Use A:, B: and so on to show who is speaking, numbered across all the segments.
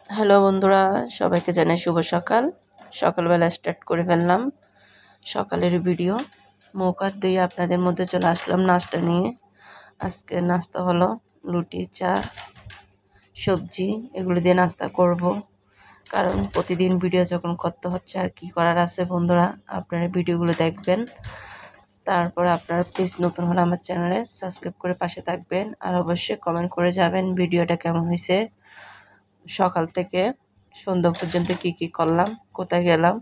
A: Hello বন্ধুরা, সবাইকে জানাই শুভ সকাল। সকালবেলা স্টার্ট করে ফেললাম সকালের ভিডিও। মুখ হাত ধুয়ে আপনাদের মধ্যে চলে আসলাম নাস্তা নিয়ে। আজকে নাস্তা হলো রুটি, চা, সবজি, এগুলো দিয়ে নাস্তা করব। কারণ প্রতিদিন ভিডিও যখন করতে হচ্ছে আর কি করার আছে বন্ধুরা, আপনারা ভিডিওগুলো দেখবেন। তারপরে আপনারা প্লিজ নতুন হলে আমার চ্যানেলে সাবস্ক্রাইব করে পাশে থাকবেন। আর অবশ্যই কমেন্ট করে যাবেন ভিডিওটা কেমন হয়েছে। সকাল থেকে সন্ধ্যা পর্যন্ত কি করলাম, কোথায় গেলাম,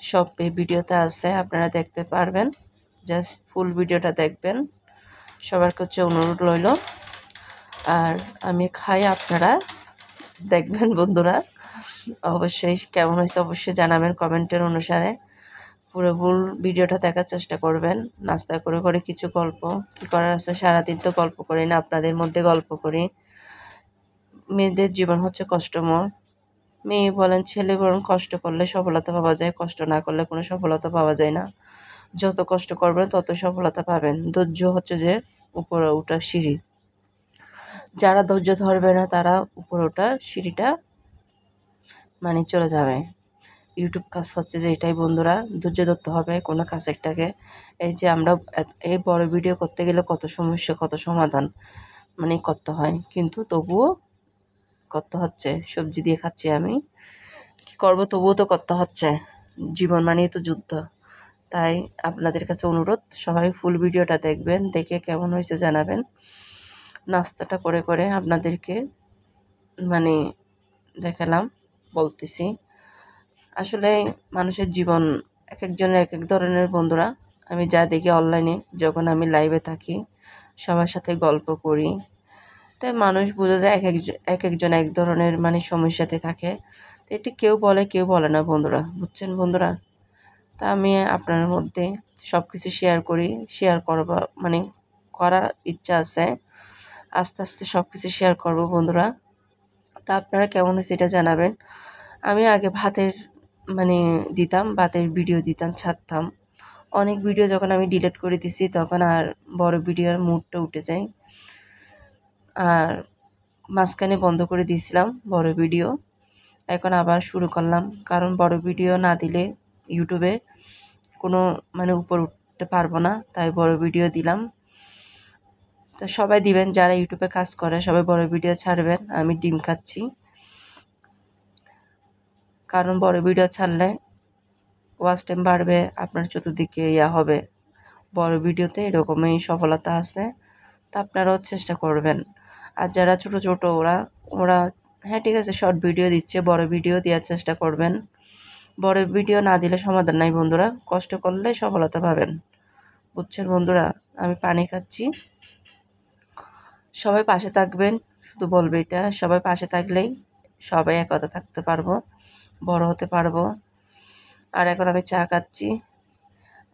A: সব এই ভিডিওতে আছে, আপনারা দেখতে পারবেন। জাস্ট ফুল ভিডিওটা দেখবেন, সবার কাছে অনুরোধ রইল। আর আমি খাই, আপনারা দেখবেন বন্ধুরা। অবশ্যই কেমন হয়েছে অবশ্যই জানাবেন কমেন্টের অনুসারে। পুরো ফুল ভিডিওটা দেখার চেষ্টা করবেন। নাস্তা করে করে কিছু গল্প কি করার আছে, সারাদিন তো গল্প করি না, আপনাদের মধ্যে গল্প করি। মেয়েদের জীবন হচ্ছে কষ্টময়। মেয়ে বলেন ছেলে বলেন, কষ্ট করলে সফলতা পাওয়া যায়, কষ্ট না করলে কোনো সফলতা পাওয়া যায় না। যত কষ্ট করবেন তত সফলতা পাবেন। ধৈর্য হচ্ছে যে উপরে ওঠার সিঁড়ি। যারা ধৈর্য ধরবে না তারা উপরে ওঠার সিঁড়িটা চলে যাবে। ইউটিউব কাজ হচ্ছে যে এটাই বন্ধুরা, ধৈর্য ধরতে হবে কোনো কাজ একটাকে। এই যে আমরা এই বড় ভিডিও করতে গেলে কত সমস্যা, কত সমাধান করতে হয়, কিন্তু তবুও করতে হচ্ছে। সবজি দিয়ে খাচ্ছি আমি, কি করবো, তবুও তো করতে হচ্ছে। জীবন মানেই তো যুদ্ধ। তাই আপনাদের কাছে অনুরোধ, সবাই ফুল ভিডিওটা দেখবেন, দেখে কেমন হয়েছে জানাবেন। নাস্তাটা করে করে আপনাদেরকে দেখালাম, বলতেছি। আসলে মানুষের জীবন এক একজনের এক এক ধরনের বন্ধুরা। আমি যা দেখি অনলাইনে, যখন আমি লাইভে থাকি, সবার সাথে গল্প করি, তাই মানুষ বোঝা যায় এক একজন এক ধরনের সমস্যাতে থাকে। তো এটি কেউ বলে কেউ বলে না বন্ধুরা, বুঝছেন বন্ধুরা। তা আমি আপনার মধ্যে সব কিছু শেয়ার করি, শেয়ার করবা করার ইচ্ছা আছে। আস্তে আস্তে সব কিছু শেয়ার করব বন্ধুরা। তা আপনারা কেমন হয়েছে এটা জানাবেন। আমি আগে ভাতের মানে ভাতের ভিডিও দিতাম, ছাড়তাম। অনেক ভিডিও যখন আমি ডিলিট করে দিছি তখন আর বড় ভিডিওর মুডটা উঠে যায়। আর মাঝখানে বন্ধ করে দিয়েছিলাম বড় ভিডিও, এখন আবার শুরু করলাম। কারণ বড় ভিডিও না দিলে ইউটিউবে কোনো উপর উঠতে পারবো না, তাই বড় ভিডিও দিলাম। তো সবাই দিবেন, যারা ইউটিউবে কাজ করে সবাই বড় ভিডিও ছাড়বেন। আমি ডিম খাচ্ছি, কারণ বড় ভিডিও ছাড়লে ওয়াচ টাইম বাড়বে, আপনার চতুর্দিকে হবে। বড় ভিডিওতে এরকমই সফলতা আছে, তা আপনারাও চেষ্টা করবেন। আর যারা ছোট ছোট ওরা ওরা হ্যাঁ ঠিক আছে, শর্ট ভিডিও দিচ্ছে, বড় ভিডিও দেওয়ার চেষ্টা করবেন। বড় ভিডিও না দিলে সমাধান নাই বন্ধুরা, কষ্ট করলে সফলতা পাবেন, বুঝছেন বন্ধুরা। আমি পানি খাচ্ছি। সবাই পাশে থাকবেন, শুধু বলবে এটা, সবাই পাশে থাকলেই সবাই একতা থাকতে পারবো, বড় হতে পারবো। আর এখন আমি চা খাচ্ছি।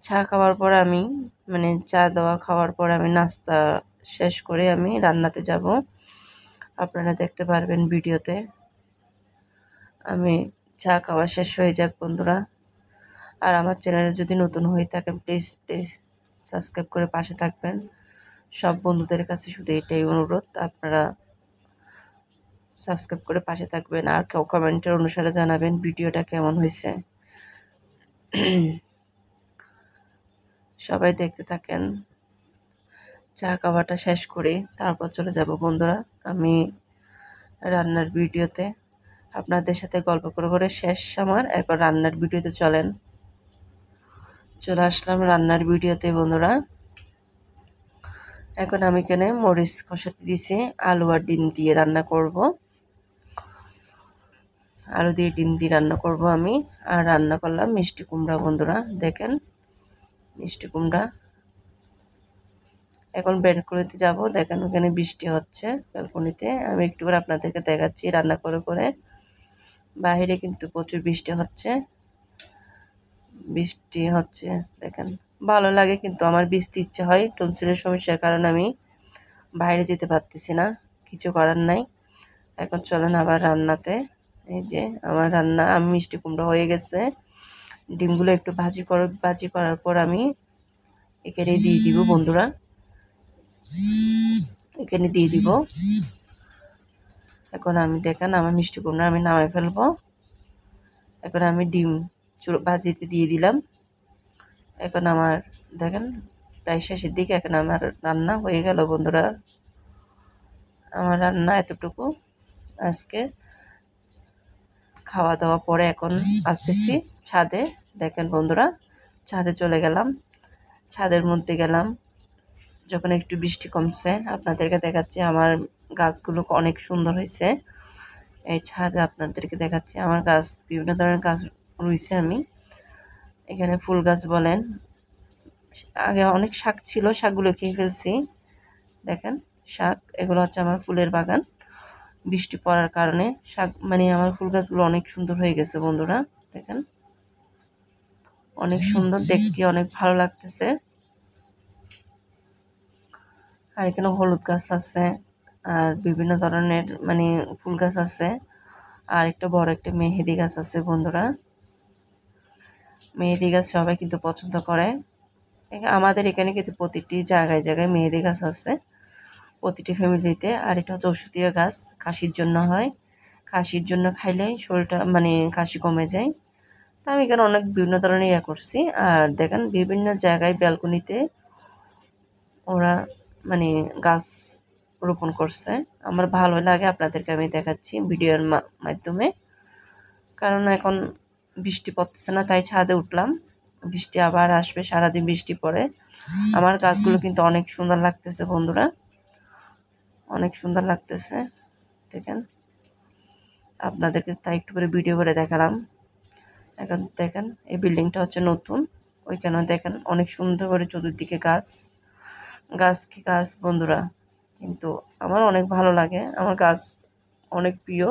A: চা খাওয়ার পর আমি চা দেওয়া খাওয়ার পর আমি নাস্তা শেষ করে আমি রান্নাতে যাব, আপনারা দেখতে পারবেন ভিডিওতে। আমি চা খাওয়া শেষ হয়ে যাক বন্ধুরা। আর আমার চ্যানেলে যদি নতুন হয়ে থাকেন প্লিজ প্লিজ সাবস্ক্রাইব করে পাশে থাকবেন। সব বন্ধুদের কাছে শুধু এটাই অনুরোধ, আপনারা সাবস্ক্রাইব করে পাশে থাকবেন। আর কেউ কমেন্টের অনুসারে জানাবেন ভিডিওটা কেমন হয়েছে। সবাই দেখতে থাকেন। চা খাওয়াটা শেষ করে তারপর চলে যাব বন্ধুরা আমি রান্নার ভিডিওতে। আপনাদের সাথে গল্প করে করে শেষ আমার, এরপর রান্নার ভিডিওতে চলে আসলাম রান্নার ভিডিওতে বন্ধুরা। এখন আমি এখানে মরিচ কষাতে দিছি, আলু আর ডিম দিয়ে রান্না করব। আলু দিয়ে ডিম দিয়ে রান্না করব আমি। আর রান্না করলাম মিষ্টি কুমড়া বন্ধুরা, দেখেন মিষ্টি কুমড়া। এখন ব্যালকনিতে যাব, দেখেন ওখানে বৃষ্টি হচ্ছে ব্যালকনিতে। আমি একটু করে আপনাদেরকে দেখাচ্ছি রান্না করে করে। বাইরে কিন্তু প্রচুর বৃষ্টি হচ্ছে, দেখেন ভালো লাগে, কিন্তু আমার ভিজতে ইচ্ছে হয়। টনসিলের সমস্যার কারণে আমি বাইরে যেতে পারতেছি না, কিছু করার নাই। এখন চলেন আবার রান্নাতে। এই যে আমার রান্না, আমি মিষ্টি কুমড়া হয়ে গেছে। ডিমগুলো একটু ভাজি করার পর আমি এখানে দিয়ে দিব বন্ধুরা, এখানে দিয়ে দিব। এখন আমি দেখেন আমার মিষ্টি কুমড়া আমি নামাই ফেলবো। এখন আমি ডিম ভাজিতে দিয়ে দিলাম। এখন আমার দেখেন প্রায় শেষের দিকে। এখন আমার রান্না হয়ে গেল বন্ধুরা। আমার রান্না এতটুকু আজকে। খাওয়া দাওয়া পরে এখন আসতেছি ছাদে। দেখেন বন্ধুরা, ছাদে চলে গেলাম। ছাদের মধ্যে গেলাম যখন একটু বৃষ্টি কমছে। আপনাদেরকে দেখাচ্ছি আমার গাছগুলো অনেক সুন্দর হয়েছে। এই ছাদে আপনাদেরকে দেখাচ্ছি আমার গাছ, বিভিন্ন ধরনের গাছ রয়েছে। আমি এখানে ফুল গাছ বলেন, আগে অনেক শাক ছিল, শাকগুলো খেয়ে ফেলছি। দেখেন শাক, এগুলো হচ্ছে আমার ফুলের বাগান। বৃষ্টি পড়ার কারণে শাক মানে আমার ফুল গাছগুলো অনেক সুন্দর হয়ে গেছে বন্ধুরা। দেখেন অনেক সুন্দর দেখতে, অনেক ভালো লাগতেছে। আর এখানে হলুদ গাছ আছে, আর বিভিন্ন ধরনের মানে ফুল গাছ আছে। আর একটা বড় একটা মেহেদি গাছ আছে বন্ধুরা। মেহেদি গাছ সবাই কিন্তু পছন্দ করে। আমাদের এখানে কিন্তু প্রতিটি জায়গায় জায়গায় মেহেদি গাছ আছে, প্রতিটি ফ্যামিলিতে। আর এটা হচ্ছে ঔষধীয় গাছ, কাশির জন্য হয়। কাশির জন্য খাইলে শরীরটা মানে কাশি কমে যায়। তো আমি এখানে অনেক বিভিন্ন ধরনের করছি। আর দেখেন বিভিন্ন জায়গায় ব্যালকনিতে ওরা মানে গাছ রোপণ করছে। আমার ভালো লাগে, আপনাদেরকে আমি দেখাচ্ছি ভিডিওর মাধ্যমে। কারণ এখন বৃষ্টি পড়তেছে না, তাই ছাদে উঠলাম। বৃষ্টি আবার আসবে, সারাদিন বৃষ্টি পড়ে। আমার গাছগুলো কিন্তু অনেক সুন্দর লাগতেছে বন্ধুরা, অনেক সুন্দর লাগতেছে। দেখেন আপনাদেরকে তাই একটু করে ভিডিও করে দেখালাম। এখন দেখেন এই বিল্ডিংটা হচ্ছে নতুন, ওইখানেও দেখেন অনেক সুন্দর করে চতুর্দিকে গাছ। গাছ কি গাছ বন্ধুরা, কিন্তু আমার অনেক ভালো লাগে, আমার গাছ অনেক প্রিয়।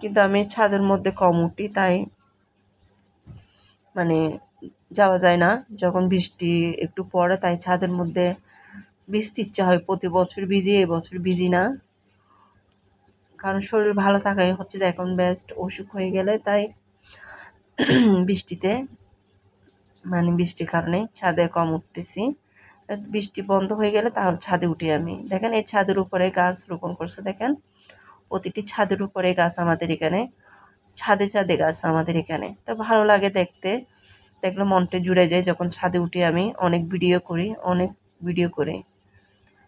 A: কিন্তু আমি ছাদের মধ্যে কম উঠি, তাই মানে যাওয়া যায় না যখন বৃষ্টি একটু পড়ে। তাই ছাদের মধ্যে ভিজতে ইচ্ছা হয়, প্রতি বছর ভিজি, এবছর ভিজি না। কারণ শরীর ভালো থাকাই হচ্ছে যে এখন বেস্ট। অসুখ হয়ে গেলে তাই বৃষ্টিতে মানে বৃষ্টির কারণে ছাদে কম উঠতেছি। বৃষ্টি বন্ধ হয়ে গেলে তাহলে ছাদে উঠি আমি। দেখেন এই ছাদের উপরে গাছ রোপণ করছে, দেখেন প্রতিটি ছাদের উপরে গাছ আমাদের এখানে, ছাদে ছাদে গাছ আমাদের এখানে। তো ভালো লাগে দেখতে, দেখলে মনটা জুড়ে যায়। যখন ছাদে উঠি আমি অনেক ভিডিও করি, অনেক ভিডিও করি।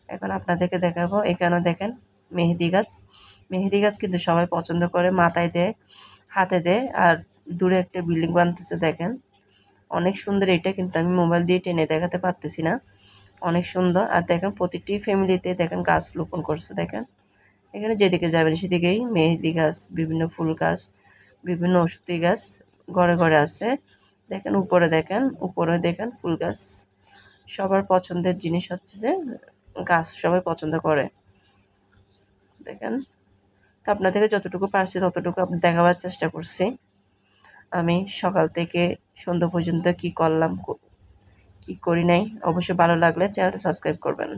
A: এখন আপনাদেরকে দেখাবো, এখানেও দেখেন মেহেদি গাছ। মেহেদি গাছ কিন্তু সবাই পছন্দ করে, মাথায় দেয়, হাতে দেয়। আর দূরে একটা বিল্ডিং বানতেছে দেখেন, অনেক সুন্দর। এটা কিন্তু আমি মোবাইল দিয়ে টেনে দেখাতে পারতেছি না, অনেক সুন্দর। আর দেখেন প্রতিটি ফ্যামিলিতে দেখেন গাছ রোপণ করছে। দেখেন এখানে যেদিকে যাবেন সেদিকেই মেহেদি গাছ, বিভিন্ন ফুল গাছ, বিভিন্ন ওষুধি গাছ ঘরে ঘরে আছে। দেখেন উপরে, দেখেন উপরে দেখেন ফুল গাছ। সবার পছন্দের জিনিস হচ্ছে যে গাছ সবাই পছন্দ করে। দেখেন তো আপনাদেরকে যতটুকু পারছি ততটুকু দেখাবার চেষ্টা করছি। আমি সকাল থেকে সন্ধ্যা পর্যন্ত কি করলাম কি করি নাই, অবশ্যই ভালো লাগলে চ্যানেলটা সাবস্ক্রাইব করবেন।